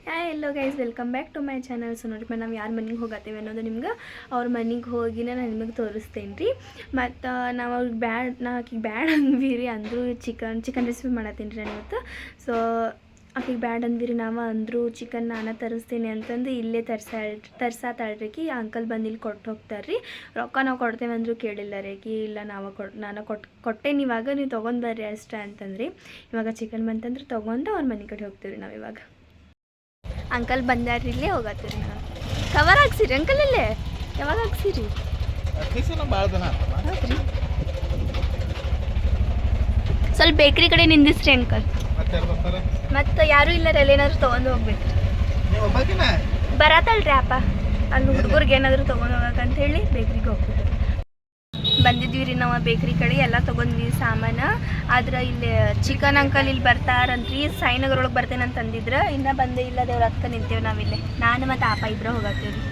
Yellow guys welcome back to my channel. So ನೋಡಿರಿ ನಾವು ಯಾರು ಮನೆಗೆ ಹೋಗತ್ತೀವಿ ಅನ್ನೋದು ನಿಮ್ಗೆ ಅವ್ರ ಮನೆಗೆ ಹೋಗಿನ ನಾನು ನಿಮಗೆ ತೋರಿಸ್ತೇನೆ ರೀ. ಮತ್ತು ನಾವು ಅವ್ರಿಗೆ ಆಕಿಗೆ ಬ್ಯಾಡ್ ಅಂದ್ವಿ ರೀ, ಅಂದರೂ ಚಿಕನ್ ರೆಸಿಪಿ ಮಾಡತ್ತೀನಿ ರೀ ನಾನು ಇವತ್ತು. ಸೊ ಆಕಿಗೆ ಬ್ಯಾಡ್ ಅಂದ್ವಿ ನಾವು ಅಂದರೂ ಚಿಕನ್ ನಾನು ತರಿಸ್ತೀನಿ ಅಂತಂದು ಇಲ್ಲೇ ತರ್ಸಾತಾಳ್ರಿಕಿ. ಅಂಕಲ್ ಬಂದು ಇಲ್ಲಿ ಕೊಟ್ಟು ಹೋಗ್ತಾರೆ ರೀ. ರೊಕ್ಕ ನಾವು ಕೊಡ್ತೇವೆ ಅಂದರೂ ಕೇಳಿಲ್ಲ ರೀಕಿ. ಇಲ್ಲ ನಾನು ಕೊಟ್ಟೇನಿ, ಇವಾಗ ನೀವು ತೊಗೊಂಡು ಬರ್ರಿ ಅಷ್ಟೇ ಅಂತಂದ್ರಿ. ಇವಾಗ ಚಿಕನ್ ಬಂತಂದ್ರೆ ತೊಗೊಂಡು ಅವ್ರ ಮನೆ ಕಡೆ ಹೋಗ್ತೀವಿ ರೀ ನಾವು. ಇವಾಗ ಅಂಕಲ್ ಬಂದಾರ್ರಿ, ಇಲ್ಲೇ ಹೋಗತ್ತೀರಿ. ನಾವು ಕವರ್ ಹಾಕ್ಸಿರಿ ಅಂಕಲ್, ಇಲ್ಲೇ ಯಾವಾಗ ಹಾಕ್ಸಿರಿ? ಸ್ವಲ್ಪ ಬೇಕ್ರಿ ಕಡೆ ನಿಂದಿಸ್ರಿ ಅಂಕಲ್. ಮತ್ತು ಯಾರೂ ಇಲ್ಲರ ಏನಾದರೂ ತೊಗೊಂಡು ಹೋಗ್ಬೇಕು. ಬರತ್ತಲ್ರಿ ಅಪ್ಪ, ಅಲ್ಲಿ ಹುಡುಗರಿಗೆ ಏನಾದರೂ ತೊಗೊಂಡು ಹೋಗಕ್ಕಂತ ಹೇಳಿ ಬೇಕ್ರಿಗೆ ಹೋಗ್ಬಿಟ್ಟು ಬಂದಿದ್ವಿ ರೀ ನಾವು. ಬೇಕ್ರಿ ಕಡೆ ಎಲ್ಲ ತೊಗೊಂಡ್ವಿ ಸಾಮಾನು. ಆದ್ರೆ ಇಲ್ಲಿ ಚಿಕನ್ ಅಂಕಲ್ ಇಲ್ಲಿ ಬರ್ತಾರಂತ್ರಿ, ಸಾಯಿನಗರೊಳಗೆ ಬರ್ತೇನೆ ಅಂತ ಅಂದಿದ್ರು. ಇನ್ನೂ ಬಂದೇ ಇಲ್ಲ, ದೇವ್ರ ಹತ್ಕ ನಿಂತೇವೆ ನಾವಿಲ್ಲಿ. ನಾನು ಮತ್ತು ಆಪ ಇಬ್ಬರು ಹೋಗತ್ತೀವಿ ರೀ.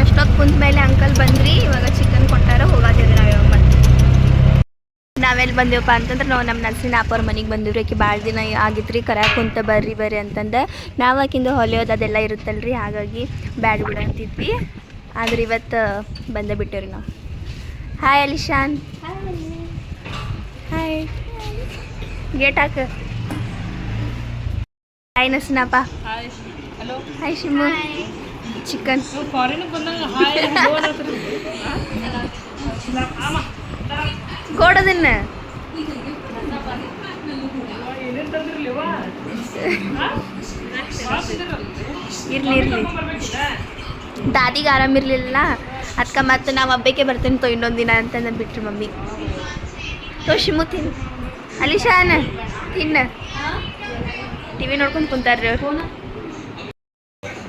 ಎಷ್ಟೊತ್ತು ಕುಂತ ಮೇಲೆ ಅಂಕಲ್ ಬಂದ್ರಿ. ಇವಾಗ ಚಿಕನ್ ಕೊಟ್ಟಾರ, ಹೋಗತ್ತೀವಿ ನಾವು. ಇವಾಗ ಮತ್ತೆ ನಾವೆಲ್ಲಿ ಬಂದೇವಪ್ಪ ಅಂತಂದ್ರೆ ನಾವು ನಮ್ಮ ನರ್ಸಿನ ಅಪ್ಪವ್ರ ಮನೆಗೆ ಬಂದಿವ್ರಿ. ಆಕೆ ಭಾಳ ದಿನ ಆಗಿತ್ತು ರೀ, ಕರ್ಯಾಕೆ ಕುಂತ ಬರ್ರಿ ಅಂತಂದು. ನಾವು ಆಕಿಂದು ಹೊಲಿಯೋದು ಅದೆಲ್ಲ ಇರುತ್ತಲ್ರಿ, ಹಾಗಾಗಿ ಬ್ಯಾಡ್ ಬಿಡ ಅಂತಿದ್ವಿ. ಆದ್ರೆ ಇವತ್ತು ಬಂದೇ ಬಿಟ್ಟೇವ್ರಿ ನಾವು. ಹಾಯ್ ಅಲಿಶಾನ್. ಹಾಯ್, ಗೇಟ್ ಹಾಕ. ಹಾಯ್ ನಸ್ನಪ್ಪ. ಹಾಯ್ ಶಿಮು. ಚಿಕನ್ ಕೊಡೋದನ್ನ ಇರ್ಲಿ ದಾದಿಗೆ ಆರಾಮಿರ್ಲಿಲ್ಲ, ಅದಕ್ಕೆ ಮತ್ತೆ ನಾವು ಹಬ್ಬಕ್ಕೆ ಬರ್ತೇನೆ ತೋ ಇನ್ನೊಂದು ದಿನ ಅಂತಂದು ಬಿಟ್ರಿ ಮಮ್ಮಿ. ತೋ ಶಿಮು ತಿನ್ನು. ಅಲಿಶಾನ್ ತಿನ್ನು. ಟಿವಿ ನೋಡ್ಕೊಂಡು ಕುಂತಾರ್ರಿ ಅವ್ರು.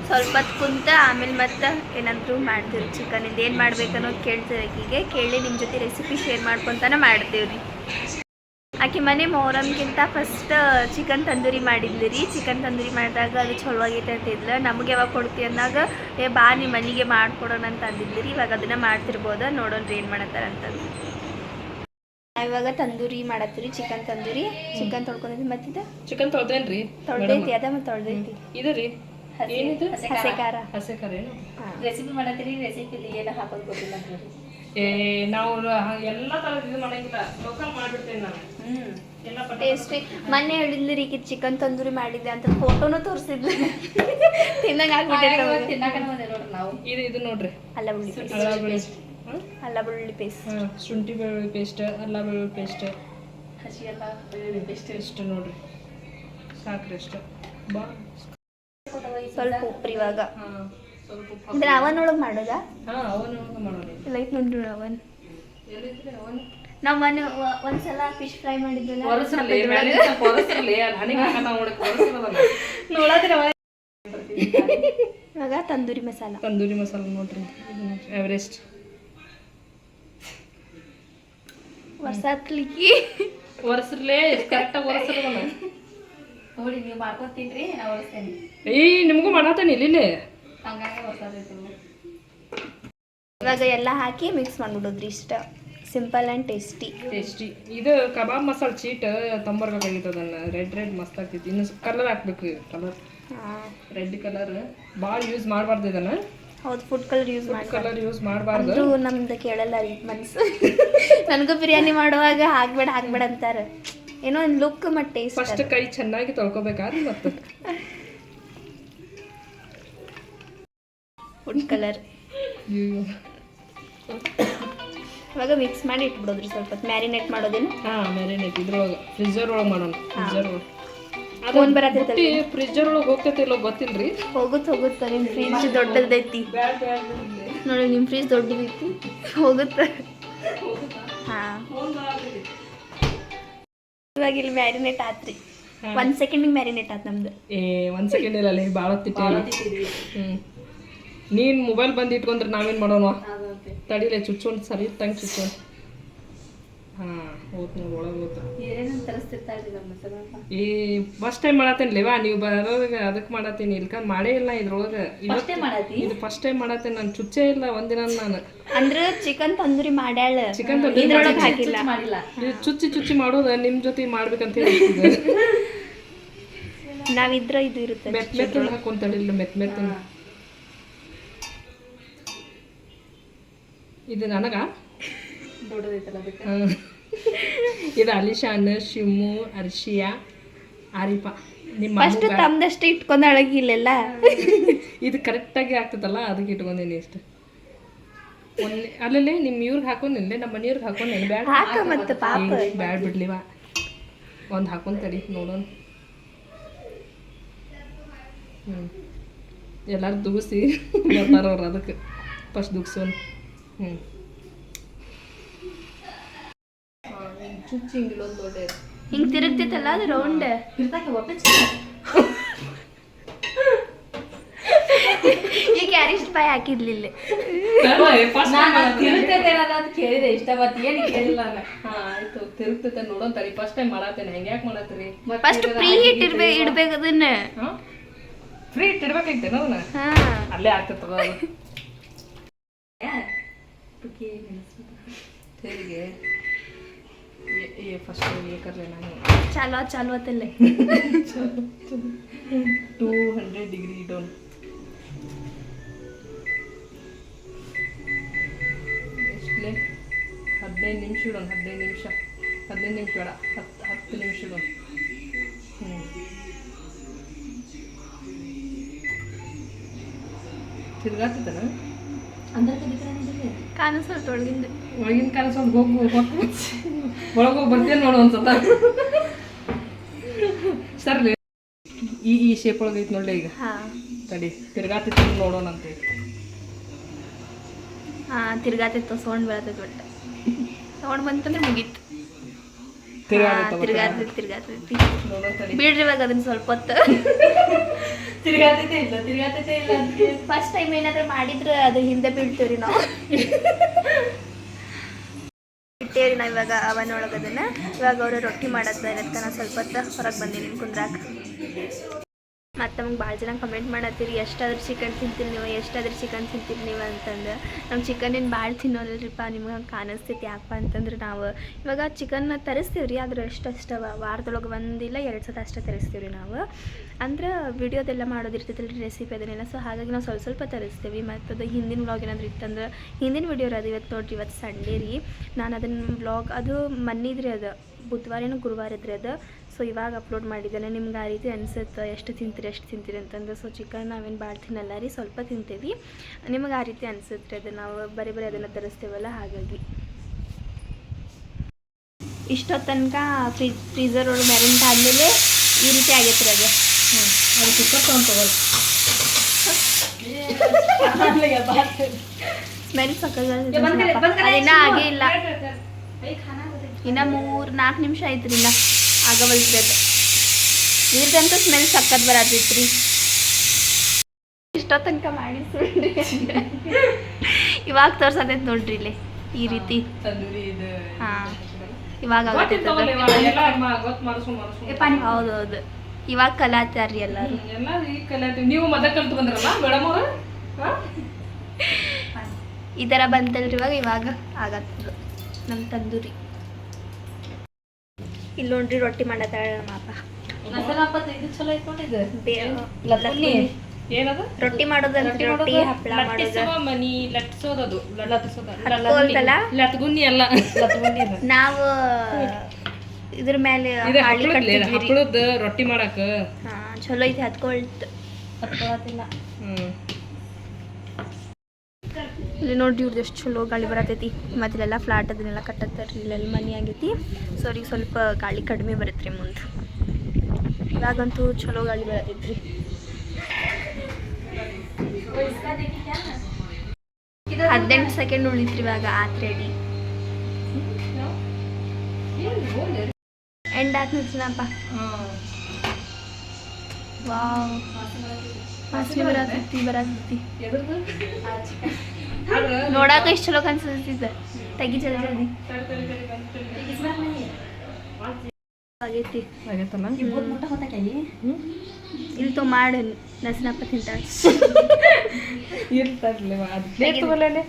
ಸ್ವಲ್ಪ ಹೊತ್ತು ಕುಂತ ಆಮೇಲೆ ಮತ್ತೆ ಏನಾದರೂ ಮಾಡ್ತೀವಿ. ಚಿಕನಿಂದ ಏನು ಮಾಡ್ಬೇಕು ಅನ್ನೋದು ಕೇಳ್ತೀವಿ ಆಕಿಗೆ. ಕೇಳಿ ನಿಮ್ಮ ಜೊತೆ ರೆಸಿಪಿ ಶೇರ್ ಮಾಡ್ಕೊತಾನೆ ಮಾಡ್ತೀವಿ ರೀ. ಆಕೆ ಮನೆ ಮೊಹರಂಗಿಂತ ಫಸ್ಟ್ ಚಿಕನ್ ತಂದೂರಿ ಮಾಡಿದ್ಲಿ ರೀ. ಚಿಕನ್ ತಂದೂರಿ ಮಾಡಿದಾಗ ಅದು ಚಲೋ ಆಗೈತೆ ಅಂತಿದ್ಲು. ನಮಗೆ ಯಾವಾಗ ಕೊಡ್ತೀವಿ ಅಂದಾಗ ಬಾ ನಿಮ್ಮ ಮನೆಗೆ ಮಾಡ್ಕೊಡೋಣ ಅಂತ ಅಂದಿದ್ಲಿ ರೀ. ಇವಾಗ ಅದನ್ನು ಮಾಡ್ತಿರ್ಬೋದ, ನೋಡೋಣ ರೀ ಏನು ಮಾಡತ್ತಾರ ಅಂತಂದು. ಇವಾಗ ತಂದೂರಿ ಮಾಡತ್ತೀರಿ, ಚಿಕನ್ ತಂದೂರಿ. ಚಿಕನ್ ತೊಳ್ಕೊಂಡಿದ್ವಿ. ಮತ್ತಿದ ಚಿಕನ್ ತೊಳ್ದೇನ್ರಿ? ತೊಳ್ದೈತಿ, ಅದ ಮತ್ತು ತೊಳ್ದೈತಿ. ಇದು ರೀ ಏನಿದು? ಹಸೆ ಖಾರ. ಹಸೆ ಖಾರ ಏನು ರೆಸಿಪಿ ಮಾಡತ್ತೀರಿ? ರೆಸಿಪಿ ಏನು ಹಾಕೋದು ಗೊತ್ತಿಲ್ಲ ಅಂತ ನಾವು ಎಲ್ಲ ಥರದ ಇದು ಮಾಡಂಗಿಲ್ಲ, ಲೋಕಲ್ ಮಾಡಿಬಿಡ್ತೇನೆ ನಾನು. ಎಲ್ಲ ಟೇಸ್ಟಿ. ಮೊನ್ನೆ ಹೇಳಿದ್ಲಿ ರೀ ಚಿಕನ್ ತಂದೂರಿ ಮಾಡಿದ್ದೆ ಅಂತ, ಫೋಟೋನು ತೋರಿಸಿದ್ಲು. ತಿನ್ನಂಗೆ ಆಗ್ಬಿಟ್ಟೈತೆ. ತಿನ್ನಕ ನಾವು ಇದು ನೋಡ್ರಿ, ಅಲ್ಲ ಬೆಳ್ಳುಳ್ಳಿ ಪೇಸ್ಟ್, ಶುಂಠಿ ಬೆಳ್ಳುಳ್ಳಿ ಪೇಸ್ಟ್, ಅಲ್ಲ ಬೆಳ್ಳುಳ್ಳಿ ಪೇಸ್ಟ್, ಹಸಿ ಅಲ್ಲ ಬೆಳ್ಳುಳ್ಳಿ ಪೇಸ್ಟ್ ಇಷ್ಟು ನೋಡ್ರಿ, ಸಾಕ್ರಿ ಇಷ್ಟು. ಬಾ ಸ್ವಲ್ಪ ಉಪ್ರಿ. ಇವಾಗ ಅಂದ್ರೆ ಅವನ್ ಒಳಗೆ ಮಾಡೋದಾ? ಲೈಟ್ ನೋಡ್ರಿ ಅವನ್. ನಾವು ಒಂದ್ಸಲ ಫಿಶ್ ಫ್ರೈ ಮಾಡಿದ್ವಲ್ಲ, ಇವಾಗ ತಂದೂರಿ ಮಸಾಲ. ನೋಡ್ರಿ ಎವರೆಸ್ಟ್ ವರ್ಷತ್ಲಿಕ್ಕಿ ವರ್ಷರ್ಲೇ ಕರೆಕ್ಟಾಗಿ ವರ್ಷರ್ವಲ್ಲ ನೋಡಿ. ನೀವು ಮಾಡ್ಕೊತೀನ್ರಿ, ನಾ ಒರೆಸ್ತೇನೆ. ನಿಮಗೂ ಮಾಡತ್ತೇನೆ ಇಲ್ಲಿ ಹಂಗಾಗಿ ಹೊಸದೈತಿ. ಇವಾಗ ಎಲ್ಲ ಹಾಕಿ ಮಿಕ್ಸ್ ಮಾಡ್ಬಿಡೋದ್ರಿ. ಇಷ್ಟ ಸಿಂಪಲ್ ಆ್ಯಂಡ್ ಟೇಸ್ಟಿ. ಇದು ಕಬಾಬ್ ಮಸಾಲ ಚೀಟ್ ತೊಂಬರ್ಬೇಕಾಗಿತ್ತು. ಅದನ್ನು ರೆಡ್ ಮಸ್ತ್ ಆಗ್ತೈತಿ. ಇನ್ನು ಕಲರ್ ಹಾಕ್ಬೇಕು. ಕಲರ್ ರೆಡ್ ಕಲರ್ ಭಾಳ ಯೂಸ್ ಮಾಡಬಾರ್ದು ಇದನ್ನು. ಹೌದು, ಫುಡ್ ಕಲರ್ ಯೂಸ್ ಮಾಡಬಾರ್ದು. ನಮ್ದು ಕೇಳಲ್ಲ ರೀ ಮನ್ಸು. ನನಗೂ ಬಿರಿಯಾನಿ ಮಾಡುವಾಗ ಹಾಕ್ಬೇಡ ಅಂತಾರೆ. ಏನೋ ಒಂದು ಲುಕ್ ಮತ್ತು ಟೇಸ್ಟ್. ಫಸ್ಟ್ ಕೈ ಚೆನ್ನಾಗಿ ತೊಳ್ಕೊಬೇಕಾದ್ರೆ ಮತ್ತೆ ಫುಡ್ ಕಲರ್ ಇವಾಗ ಮಿಕ್ಸ್ ಮಾಡಿ ಇಟ್ಬಿಡೋದ್ರಿ. ಸ್ವಲ್ಪ ಹೊತ್ತು ಮ್ಯಾರಿನೇಟ್ ಮಾಡೋದೇನು? ಮ್ಯಾರಿನೇಟ್ ಇದ್ರೊಳಗೆ ಫ್ರಿಜ್ಜರ್ ಒಳಗೆ ಮಾಡೋಣ. ಫೋನ್ ಬರತ್ತೈತಿ, ಫ್ರಿಜ್ಜರ್ ಒಳಗೆ ಹೋಗ್ತೈತಿ ಇಲ್ಲೋ ಗೊತ್ತಿಲ್ರಿ. ಹೋಗುತ್ತೆ. ನಿಮ್ಮ ಫ್ರಿಜ್ ದೊಡ್ಡದೈತಿ ನೋಡಿ, ನಿಮ್ಮ ಫ್ರಿಜ್ ದೊಡ್ಡದೈತಿ, ಹೋಗುತ್ತೆ. ಹಾಂ, ಇವಾಗ ಇಲ್ಲಿ ಮ್ಯಾರಿನೇಟ್ ಆತ್ರಿ. 1 ಸೆಕೆಂಡಿಗೆ ಮ್ಯಾರಿನೇಟ್ ಆಯ್ತು ನಮ್ದು. 1 ಸೆಕೆಂಡ್ ಇಲ್ಲ, ಭಾಳ ನೀನು ಮೊಬೈಲ್ ಬಂದು ಇಟ್ಕೊಂಡ್ರೆ ನಾವೇನು ಮಾಡೋಣ? ತಡಿಲೆ ಚುಚ್ಚೋಣ, ಸರಿ ತಂಗೆ ಚುಚ್ಚೋಣ. ಹಾಂ ಹೋತ್ ನೋಡಿ ಒಳಗೆ ಹೋತ ಏನೇನು ತರಿಸ್ತಿರ್ತಾಳ್ರಿ ನಮ್ಮ ಮಸಾಲ ಈ ಫಸ್ಟ್ ಟೈಮ್ ಮಾಡತ್ತೇನ್ಲೇವಾ ನೀವು ಬರೋರಿಗೆ ಅದಕ್ಕೆ ಮಾಡತ್ತೀನಿ ಇಲ್ಕಂದ್ರೆ ಮಾಡೇ ಇಲ್ಲ ಇದ್ರೊಳಗೆ ಇದು ಫಸ್ಟ್ ಟೈಮ್ ಮಾಡತ್ತೇನೆ ನಾನು ಚುಚ್ಚೇ ಇಲ್ಲ ಒಂದಿನ ನಾನು ಅಂದ್ರೆ ಚಿಕನ್ ತಂದೂರಿ ಮಾಡ್ಯಾಳ ಚಿಕನ್ ಇದ್ರೊಳಗೆ ಹಾಕಿಲ್ಲ ಇದು ಚುಚ್ಚಿ ಮಾಡೋದು ನಿಮ್ಮ ಜೊತೆ ಮಾಡ್ಬೇಕಂತ ಹೇಳಿ ನಾವಿದ್ರ ಇದು ಇರುತ್ತೆ ಮೆತ್ತ ಹಾಕೊಂತಳಿಲ್ಲ ಮೆತ್ತ ಇದು ನನಗ ದೊಡ್ಡದೈತಲ್ಲ ಅದಕ್ಕೆ ಇದು ಅಲಿಶಾನ್ ಶಿಮ್ಮು ಅರ್ಷಿಯಾ ಆರಿಫಾ ನಿಮ್ಮ ಫಸ್ಟ್ ತಮ್ದಷ್ಟೇ ಇಟ್ಕೊಂಡು ಅಳಗಿಲ್ಲೆಲ್ಲ ಇದು ಕರೆಕ್ಟಾಗಿ ಆಗ್ತದಲ್ಲ ಅದಕ್ಕೆ ಇಟ್ಕೊಂಡೇನಿ ಇಷ್ಟು ಒಂದು ಅಲ್ಲಲ್ಲೇ ನಿಮ್ಮ ಇವ್ರಿಗೆ ಹಾಕೊಂಡಿಲ್ಲೇ ನಮ್ಮ ಮನೆಯವ್ರಿಗೆ ಹಾಕೊಂಡೇನು ಬ್ಯಾಡ ಹಾಕ ಮತ್ತೆ ಪಾಪ ಬ್ಯಾಡ್ ಬಿಡ್ಲಿವಾ ಒಂದು ಹಾಕೊಂಡ್ ತಡಿ ನೋಡೋಣ ಎಲ್ಲರೂ ದುಗಿಸಿ ಬರ್ತಾರವ್ರು ಅದಕ್ಕೆ ಫಸ್ಟ್ ದುಗ್ಸೋನು ಚುಚ್ಚಿ ಹಿಂಗಿಲ್ಲೊಂದು ದೊಡ್ಡ ಹಿಂಗ್ ತಿರುಗ್ತೈತಲ್ಲ ಅದು ರೌಂಡ್ ಈಗ ಯಾರಿಷ್ಟು ಬಾಯ್ ಹಾಕಿರ್ಲಿಲ್ಲ ಕೇಳಿದೆ ಇಷ್ಟ ಬತ್ ಏನು ಕೇಳಿಲ್ಲ ಆಯ್ತು ತಿರುಗ್ತೈತೆ ನೋಡೋಣ ತಡಿ ಫಸ್ಟ್ ಟೈಮ್ ಮಾಡತ್ತೇನೆ ಹೆಂಗೆ ಯಾಕೆ ಮಾಡತ್ತೀರಿ ಫಸ್ಟ್ ಫ್ರೀ ಹಿಟ್ ಇಡ್ಬೇಕು ಅದನ್ನ ಫ್ರೀ ಹಿಟ್ ಇಡ್ಬೇಕಾಯ್ತೇನ ಅದನ್ನ ಅಲ್ಲೇ ಆಗ್ತದ ಹೇಗೆ ಫಸ್ಟ್ ये कर लेना है चालू आतले 200 डिग्री डाउन ಎಷ್ಟೇ 15 ನಿಮಿಷ ಇಡೋಣ 15 ನಿಮಿಷ ಬೇಡ 10 ನಿಮಿಷ ಇಡೋಣ ತಿರ್ಗಾತನ ಕಾಣಿಸ್ತು ಒಳಗಿನ ಕಾಣಿಸೋದು ಹೋಗು ಒಳಗೋಗಿ ಬರ್ತೀನಿ ನೋಡು ಒಂದ್ಸತ ಸರ್ಲಿ ಈ ಶೇಪ್ ಒಳಗೆ ಐತೆ ನೋಡ್ಲಿ ಈಗ ತಡಿ ತಿರ್ಗಾತಿತ್ತು ನೋಡೋಣ ಅಂತ ತಿರ್ಗಾತಿತ್ತು ಸೌಂಡ್ ಬರತೈತೆ ಒಟ್ಟು ಸೌಂಡ್ ಬಂತಂದ್ರೆ ಮುಗೀತು ತಿರ್ಗಾತೈತಿ ಬಿಡ್ರಿ ಇವಾಗ ಅದನ್ನ ಸ್ವಲ್ಪ ಹೊತ್ತು ತಿರ್ಗಾತೈತೆ ಇಲ್ಲ ಫಸ್ಟ್ ಟೈಮ್ ಏನಾದ್ರು ಮಾಡಿದ್ರೆ ಅದು ಹಿಂದೆ ಬೀಳ್ತೀವ್ರಿ ನಾವು ಇಟ್ಟೇವ್ರಿ ನಾವು ಇವಾಗ ಅವನ ಒಳಗೆ ಅದನ್ನ ಇವಾಗ ಅವರು ರೊಟ್ಟಿ ಮಾಡತ್ತ ಇರತ್ತ ನಾ ಸ್ವಲ್ಪ ಹೊತ್ತು ಹೊರಗೆ ಬಂದೀನಿ ಕುಂದ್ರಾಕ ಮತ್ತು ನಮ್ಗೆ ಭಾಳ ಜನ ಕಮೆಂಟ್ ಮಾಡತ್ತೀರಿ ಎಷ್ಟಾದ್ರೂ ಚಿಕನ್ ತಿಂತೀರಿ ನೀವು ಅಂತಂದು ನಮ್ಮ ಚಿಕನಿನ ಭಾಳ ತಿನ್ನೋಲ್ರಿಪ್ಪ ನಿಮ್ಗೆ ಹಂಗೆ ಕಾಣಿಸ್ತೈತಿ ಯಾಕಪ್ಪ ಅಂತಂದ್ರೆ ನಾವು ಇವಾಗ ಚಿಕನ್ ತರಿಸ್ತೀವಿ ರೀ ಆದ್ರೆ ಅಷ್ಟವ ವಾರದೊಳಗೆ 1 ಇಲ್ಲ 2 ಸತ ಅಷ್ಟೇ ತರಿಸ್ತೀವಿ ರೀ ನಾವು ಅಂದ್ರೆ ವಿಡಿಯೋದೆಲ್ಲ ಮಾಡೋದಿರ್ತೈತಲ್ಲ ರೀ ರೆಸಿಪಿ ಅದನ್ನೆಲ್ಲ ಸೊ ಹಾಗಾಗಿ ನಾವು ಸ್ವಲ್ಪ ತರಿಸ್ತೀವಿ ಮತ್ತು ಅದು ಹಿಂದಿನ ವ್ಲಾಗ್ ಏನಾದರೂ ಇತ್ತಂದ್ರೆ ಹಿಂದಿನ ವಿಡಿಯೋ ಅದು ಇವತ್ತು ನೋಡ್ರಿ ಇವತ್ತು ಸಂಡೇ ರೀ ನಾನು ಅದನ್ನು ವ್ಲಾಗ್ ಅದು ಮನ್ನಿದ್ರಿ ಅದು ಬುಧವಾರ ಗುರುವಾರ ಇದ್ರಿ ಅದು ಸೊ ಇವಾಗ ಅಪ್ಲೋಡ್ ಮಾಡಿದ್ದೇನೆ ನಿಮ್ಗೆ ಆ ರೀತಿ ಅನಿಸುತ್ತೆ ಎಷ್ಟು ತಿಂತೀರಿ ಅಂತಂದು ಸೊ ಚಿಕನ್ ನಾವೇನು ಭಾಳ ತಿನ್ನಲ್ಲ ರೀ ಸ್ವಲ್ಪ ತಿಂತೀವಿ ನಿಮಗೆ ಆ ರೀತಿ ಅನಿಸುತ್ತೆ ಅದು ನಾವು ಬರೀ ಅದನ್ನು ತರಿಸ್ತೀವಲ್ಲ ಹಾಗಾಗಿ ಇಷ್ಟೊತ್ತು ತನಕ ಫ್ರೀಝರ್ ಒಳಗೆ ಮ್ಯಾರಿನೇಟ್ ಆದಮೇಲೆ ಈ ರೀತಿ ಆಗೈತೆ ರೀ ಅದು ಅದು ಕುಕ್ಕರ್ ತೊಗೊಂಡು ಸ್ಮೆಲ್ ಅದಿನ್ನ ಆಗೇ ಇಲ್ಲ ಇನ್ನು 3-4 ನಿಮಿಷ ಆಯ್ತು ರೀ ಆಗವಲ್ತ್ರಿ ಅದು ಇದ್ರಂತ ಸ್ಮೆಲ್ ಸಕ್ಕತ್ ಬರತೈತಿ ರೀ ಇಷ್ಟೋ ತನಕ ಮಾಡಿ ಸುಳ್ರಿ ಇವಾಗ ತೋರ್ಸತೈತಿ ನೋಡ್ರಿ ಇಲ್ಲಿ ಈ ರೀತಿ ಹಾಂ ಇವಾಗ ಹೌದೌದು ಇವಾಗ ಕಲಾತಾರ್ರಿ ಎಲ್ಲರೂ ನೀವು ಮೊದಲು ಕಲ್ತು ಬಂದ್ರಲ್ಲ ಮೇಡಮ್ ಅವರು ಈ ಥರ ಬಂತಲ್ರಿ ಇವಾಗ ಆಗತ್ತದು ನಮ್ಮ ತಂದೂರಿ ಇಲ್ಲಿ ನೋಡ್ರಿ ರೊಟ್ಟಿ ಮಾಡತ್ತಾಳ ನಮ್ಮ ಅಪ್ಪ ಏನದು ರೊಟ್ಟಿ ಮಾಡೋದಂತ ರೊಟ್ಟಿ ಹಪ್ಪಳ ಮಾಡೋದು ಮನಿ ಲಟ್ಸೋದದು ಲಟ್ಗುನ್ನಿ ಅಲ್ಲ ನಾವು ಇದ್ರ ಮೇಲೆ ಹಪ್ಪಳದ ರೊಟ್ಟಿ ಮಾಡಾಕ ಚಲೋ ಐತಿ ಹತ್ಕೊಳ್ತು ಇಲ್ಲಿ ನೋಡ್ರಿ ಇವ್ರದ್ದು ಎಷ್ಟು ಚಲೋ ಗಾಳಿ ಬರತೈತಿ ಮತ್ತು ಇಲ್ಲೆಲ್ಲ ಫ್ಲಾಟ್ ಅದನ್ನೆಲ್ಲ ಕಟ್ಟತ್ತಾರೆ ಇಲ್ಲೆಲ್ಲ ಮನೆ ಆಗೈತಿ ಸೊ ಅವ್ರಿಗೆ ಸ್ವಲ್ಪ ಗಾಳಿ ಕಡಿಮೆ ಬರುತ್ತೆ ರೀ ಮುಂದೆ ಇವಾಗಂತೂ ಚಲೋ ಗಾಳಿ ಬರತೈತಿ ರೀ 18 ಸೆಕೆಂಡ್ ಉಳಿತ್ರಿ ಇವಾಗ ಆತ್ ರೆಡಿ ಎಂಡ್ ಆತ್ನಪ್ಪ ವಾವ್ ವಾಸನೆ ಬರತೈತಿ ನೋಡಾಕ ಎಷ್ಟು ಚಲೋ ಕಾಣಿಸ್ತಿದ್ದ. ತೆಗಿ ಜಲ್ದಿ ಆಗೈತಿ. ಆಗೈತಲ್ಲ ಇಲ್ಲಿ ತೊ ಮಾಡು ನಸನಪ್ಪ ತಿಂತಾಳೆ. ಇರ್ತಾರಲ್ಲ ಅದು ತಗೊಳ್ಳಲೆ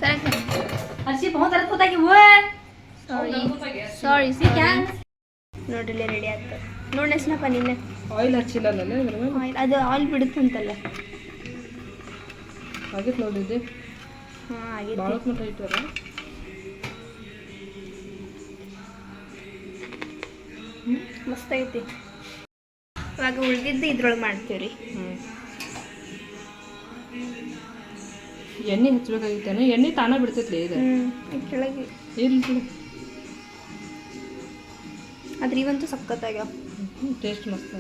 ಸಾರಿ ನೋಡ್ರಿ ರೆಡಿ ಆಗ್ತದೆ. ನೋಡಿ ನಸನಪ್ಪ ನಿನ್ನೆ ಆಯಿಲ್ ಹಚ್ಚಿಲ್ಲಲ್ಲ ಇದ್ರ ಮೇಲೆ. ಅದು ಆಯಿಲ್ ಬಿಡುತ್ತಂತಲ್ಲ. ಆಗೈತೆ ನೋಡಿದ್ದೆ. ಹಾಂ ಆಗೈತಿ. ಭಾಳ ಮಟ್ಟ ಇಟ್ಟಲ್ಲ. ಮಸ್ತ್ ಐತಿ. ಇವಾಗ ಉಳ್ದಿದ್ದು ಇದ್ರೊಳಗೆ ಮಾಡ್ತೀವಿ ರೀ. ಎಣ್ಣೆ ಹಚ್ಬೇಕಾಗಿತ್ತೇನೆ. ಎಣ್ಣೆ ತಾನ ಬಿಡ್ತೈತ್ಲಿ ಇದು. ಕೆಳಗೆ ಇಲ್ಲ ಆದ್ರೆ ಇವಂತೂ ಸಖತ್ತಾಗ್ಯಾವ. ಟೇಸ್ಟ್ ಮಸ್ತ್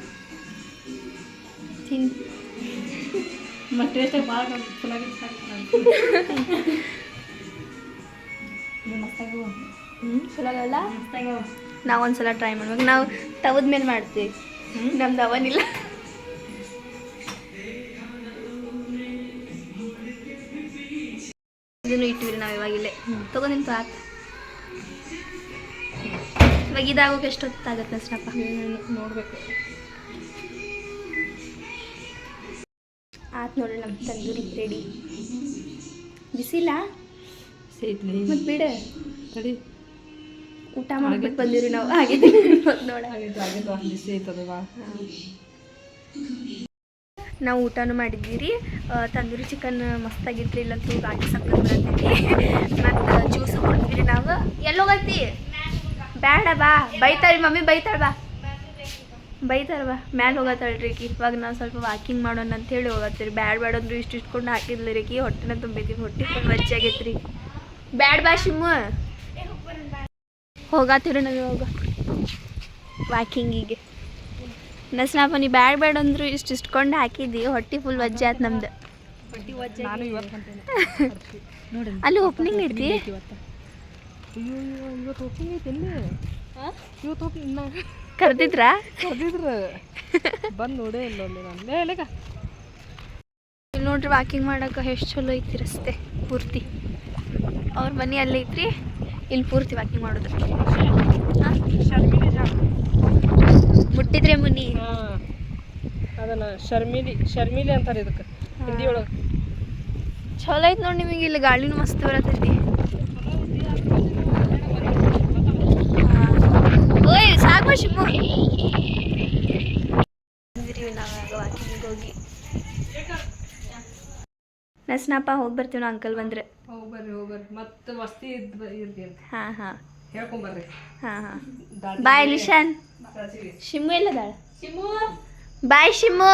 ತಿನ್ ಮತ್ತು ಟೇಸ್ಟಾಗಿ ಭಾಳ ಚಲೋ ಆಗಲ್ಲ. ನಾವು ಒಂದ್ಸಲ ಟ್ರೈ ಮಾಡ್ಬೇಕು. ನಾವು ತವದ ಮೇಲೆ ಮಾಡ್ತೀವಿ. ನಮ್ದು ಅವನಿಲ್ಲ. ಇದನ್ನು ಇಟ್ಟಿವಿ ನಾವು ಇವಾಗಿಲ್ಲೇ ತಗೊಂಡಿಂತು ಆತ. ಇವಾಗ ಇದಾಗೋಕೆ ಎಷ್ಟೊತ್ತಾಗತ್ತೆ ನಸನಪ್ಪ? ನೋಡ್ಬೇಕು. ಆತ್ ನೋಡ್ರಿ ನಮ್ಮ ತಂದೂರಿ ರೆಡಿ. ಬಿಸಿಲ್ಲ ಸೇತ್ಲಿ ಮತ್ತು ಬಿಡ ತಡಿ. ಊಟ ಮಾಡ್ಬಿಟ್ಟು ಬಂದಿರಿ ನಾವು. ಆಗಿದ್ದೀವಿ ನೋಡ. ಬಿಸಿ ಐತದವ. ನಾವು ಊಟನೂ ಮಾಡಿದ್ದೀರಿ. ತಂದೂರಿ ಚಿಕನ್ ಮಸ್ತಾಗಿದ್ರಿ. ಇಲ್ಲಂತೂ ಗಾಡಿ ಸಕ್ಕತ್ ಬರತ್ತೈತಿ. ಮತ್ತು ಜ್ಯೂಸು ಕೊಡ್ತೀರಿ ನಾವು. ಎಲ್ಲೋಗತ್ತಿ? ಬೇಡ ಬಾ, ಬೈತಾಳಿ ಮಮ್ಮಿ, ಬೈತಾಳ ಬಾ, ಬೈತಾಳ ಬಾ. ಮ್ಯಾಲೆ ಹೋಗತ್ತಾಳ್ರಿ ಕಿ. ಇವಾಗ ನಾವು ಸ್ವಲ್ಪ ವಾಕಿಂಗ್ ಮಾಡೋಣ ಅಂತೇಳಿ ಹೋಗತ್ತೀರಿ. ಬ್ಯಾಡ್ ಅಂದ್ರು ಇಷ್ಟು ಇಟ್ಕೊಂಡು ಹಾಕಿದ್ಲಿ ರೀ ಕಿ. ಹೊಟ್ಟೆನ ತುಂಬೈತಿ. ಹೊಟ್ಟೆ ಫುಲ್ ವಜ್ಜೆ ಆಗೈತ್ರಿ. ಬ್ಯಾಡ್ ಬಾ ಶಿಮ್ಮು. ಹೋಗತ್ತೀರಿ ನಾವು ಇವಾಗ ವಾಕಿಂಗಿಗೆ. ನಸನಪ್ಪ ನೀ ಬ್ಯಾಡ್ ಅಂದ್ರು ಇಷ್ಟು ಇಸ್ಕೊಂಡು ಹಾಕಿದ್ದಿ. ಹೊಟ್ಟೆ ಫುಲ್ ವಜ್ಜೆ ಆಯ್ತು ನಮ್ದು. ಅಲ್ಲಿ ಓಪನಿಂಗ್ ಇಡ್ತಿ. ಇವತ್ತು ಓಪನಿಂಗ್ ಐತಿ ಎಲ್ಲಿ? ಇವತ್ತು ಓಪನಿಂಗ್ ಕರೆದಿದ್ರಾ? ಕರೆದಿದ್ರು ಬಂದು ನೋಡೇ ಇಲ್ಲ ನಾನು. ಹೇಳಕ ಇಲ್ಲಿ ನೋಡ್ರಿ ವಾಕಿಂಗ್ ಮಾಡೋಕೆ ಎಷ್ಟು ಚಲೋ ಐತಿ ರಸ್ತೆ ಪೂರ್ತಿ. ಅವ್ರ ಮನೆ ಅಲ್ಲೇ ಐತ್ರಿ. ಇಲ್ಲಿ ಪೂರ್ತಿ ವಾಕಿಂಗ್ ಮಾಡೋದು. ಮುಟ್ಟಿದ್ರೆ ಮುನಿ. ಅದನ್ನ ಶರ್ಮಿಲಿ ಅಂತಾರೆ ಇದಕ್ಕೆ ಹಿಂದಿ ಒಳಗೆ. ಚಲೋ ಐತಿ ನೋಡಿ. ನಿಮಗೆ ಇಲ್ಲಿ ಗಾಳಿನೂ ಮಸ್ತ್ ಬರತೈತಿ. ಓಯ್ ಸಾಕು ಶಿಮ್ಮು. ನಾವಾಗ ವಾಕಿಂಗ್ ಹೋಗಿ ನಸನಪ್ಪ ಹೋಗಿ ಬರ್ತೀವಿ ನಾವು. ಅಂಕಲ್ ಬಂದ್ರೆ ಹೋಗ್ಬರ್ರಿ ಮತ್ತೆ ವಸ್ತಿ ಇರ್ತಿ ಅಂತ. ಹಾಂ ಹೇಳ್ಕೊಂಬರ್ರಿ. ಹಾಂ ಬಾಯ್ ಲಿಶಾನ್. ಶಿಮ್ಮು ಎಲ್ಲದಾಳ? ಬಾಯ್ ಶಿಮ್ಮು.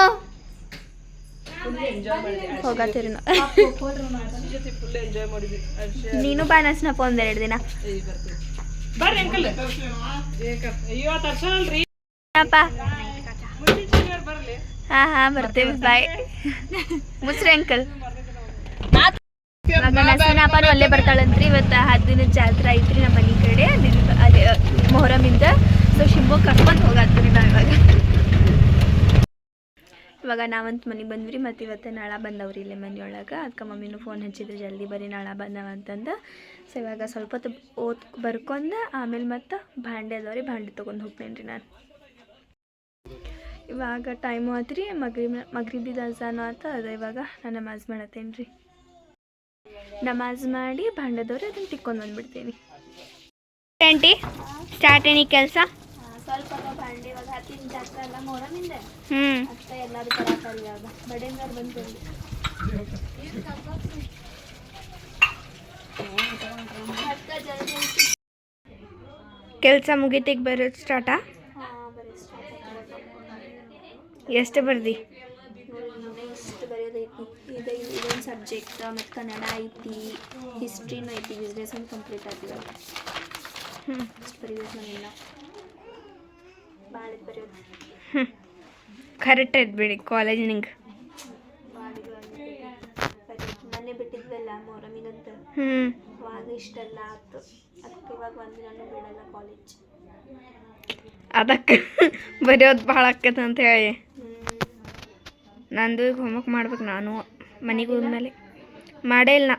ಹೋಗತ್ತೀರಿ ನಾವು. ಫುಲ್ ಎಂಜಾಯ್ ಮಾಡಿದ್ವಿ. ನೀನು ಬಾ ನಸನಪ್ಪ ಒಂದೆರಡು ದಿನ. ಬರ್ರಿ ಅಂಕಲ್. ಅಯ್ಯೋ ತರ್ಸಲ್ರಿ ಅಪ್ಪ. ಹಾಂ ಬರ್ತೇವೆ. ಬಾಯ್ ಮುಸ್ರಿ ಅಂಕಲ್. ಇವಾಗ ನಸನಪ್ಪನೂ ಅಲ್ಲೇ ಬರ್ತಾಳಂತ್ರಿ. ಇವತ್ತು 10 ದಿನದ ಜಾತ್ರೆ ಐತ್ರಿ ನಮ್ಮ ಮನೆ ಕಡೆ. ಅಲ್ಲಿ ಮೊಹರಮಿಂದ. ಸೊ ಶಿಂಬು ಕರ್ಕೊಂಡು ಹೋಗತ್ತೀರಿ ನಾವು ಇವಾಗ ನಾವಂತ ಮನೆಗೆ ಬಂದ್ವಿ. ಮತ್ತು ಇವತ್ತು ನಾಳೆ ಬಂದವ್ರಿ ಇಲ್ಲೇ ಮನೆಯೊಳಗೆ. ಅದಕ್ಕೆ ಮಮ್ಮಿನೂ ಫೋನ್ ಹಚ್ಚಿದ್ರು ಜಲ್ದಿ ಬರ್ರಿ ನಾಳೆ ಬಂದವ ಅಂತಂದು. ಸೊ ಇವಾಗ ಸ್ವಲ್ಪ ಹೊತ್ತು ಬರ್ಕೊಂಡು ಆಮೇಲೆ ಮತ್ತು ಭಾಂಡೆ ಅದಾವ್ರಿ. ಭಾಂಡೆ ತೊಗೊಂಡು ಹೋಗ್ತೇನೆ ರೀ ನಾನು. ಇವಾಗ ಟೈಮು ಆತ್ರಿ. ಮಗ್ರಿಬಿದ ಅಜಾನು ಆತ. ಅದು ಇವಾಗ ನಾನು ನಮಾಜ್ ಮಾಡತ್ತೇನೆ ರೀ. ನಮಾಜ್ ಮಾಡಿ ಭಾಂಡದವ್ರಿ ಅದನ್ನು ತಿಕ್ಕೊಂಡು ಬಂದುಬಿಡ್ತೀನಿ. ಆಂಟಿ ಸ್ಟಾರ್ಟ್ ಏನಿ ಕೆಲಸ? ಸ್ವಲ್ಪ ಭಾಂಡೆ ಇವಾಗ 10 ದಿನ ಜಾತ್ರೆ ಎಲ್ಲ ಮೊಹರಮಿಂದ. ಅಷ್ಟೇ ಎಲ್ಲರೂ ಬರತ್ತಲ್ಲ. ಇವಾಗ ಬಡೇಂದ್ರ ಬಂದು ಕೆಲಸ ಮುಗಿತಿಗೆ ಬರೋದು ಸ್ಟಾರ್ಟಾ? ಎಷ್ಟು ಬರ್ದಿ? ಎಷ್ಟು ಬರೆಯೋದೈತಿ. ಇದೊಂದು ಸಬ್ಜೆಕ್ಟ್ ಮತ್ತು ಕನ್ನಡ ಐತಿ, ಹಿಸ್ಟ್ರಿನೂ ಐತಿ, ಬಿಸ್ನೆಸ್ ಒಂದು ಕಂಪ್ಲೀಟ್ ಆಗ್ತಿದೆ. ಅಷ್ಟು ಬರೀಬೇಕು ನಾನೆಲ್ಲ. ಭಾಳ ಬರೆಯೋದು. ಕರೆಕ್ಟ್ ಐತೆ ಬಿಡಿ ಕಾಲೇಜ್ ನಿಂಗೆ. ಮೊನ್ನೆ ಬಿಟ್ಟಿದ್ವಲ್ಲ ಮೊಹರಮಿಗಂತ. ಅವಾಗ ಇಷ್ಟೆಲ್ಲ ಆಯ್ತು. ಅದಕ್ಕೆ ಇವಾಗ ಒಂದು ನಾನು ಬಿಡಲ್ಲ ಕಾಲೇಜ್. ಅದಕ್ಕೆ ಬರೆಯೋದು ಭಾಳ ಆಕೈತೆ ಅಂತ ಹೇಳಿ ನಂದು ಈಗ ಹೋಮ್ವರ್ಕ್ ಮಾಡ್ಬೇಕು. ನಾನು ಮನೆಗೆ ಹೋದ್ಮೇಲೆ ಮಾಡೇ ಇಲ್ಲ.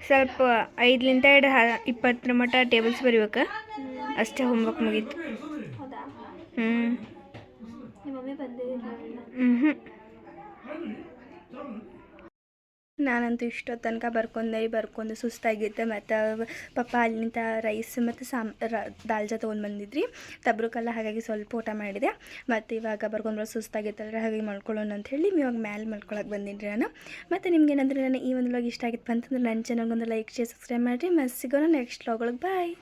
ಸ್ವಲ್ಪ 5ಲಿಂದ 20 ಮಟ್ಟ ಟೇಬಲ್ಸ್ ಬರಿಬೇಕು, ಅಷ್ಟೇ ಹೋಮ್ವರ್ಕ್ ಮುಗೀತು. ನಾನಂತೂ ಇಷ್ಟೋ ತನಕ ಬರ್ಕೊಂಡು ಸುಸ್ತಾಗಿದ್ದೆ. ಮತ್ತು ಪಪ್ಪ ಅಲ್ಲಿಂದ ರೈಸ್ ಮತ್ತು ದಾಲ್ಜಾ ತೊಗೊಂಡು ಬಂದಿದ್ರಿ ತಬ್ರಕ್ಕೆಲ್ಲ, ಹಾಗಾಗಿ ಸ್ವಲ್ಪ ಊಟ ಮಾಡಿದೆ. ಮತ್ತು ಇವಾಗ ಬರ್ಕೊಂಡು ಸುಸ್ತಾಗಿತ್ತಲ್ರಿ, ಹಾಗಾಗಿ ಮಲ್ಕೊಳ್ಳೋಣ ಅಂತ ಹೇಳಿ ಇವಾಗ ಮ್ಯಾಲೆ ಮಲ್ಕೊಳಕ್ಕೆ ಬಂದಿನಿ ನಾನು. ಮತ್ತು ನಿಮ್ಗೆ ಏನಂದ್ರೆ ನಾನು ಈ ಒಂದು ವ್ಲಾಗ್ ಇಷ್ಟ ಆಗಿತ್ತು ಅಂತಂದ್ರೆ ನನ್ನ ಚಾನಲ್ಗೊಂದು ಲೈಕ್, ಶೇರ್, ಸಬ್ಸ್ಕ್ರೈಬ್ ಮಾಡಿರಿ. ಮತ್ತು ಸಿಗೋಣ ನೆಕ್ಸ್ಟ್ ವ್ಲಾಗ್ ಒಳಗೆ. ಬಾಯ್.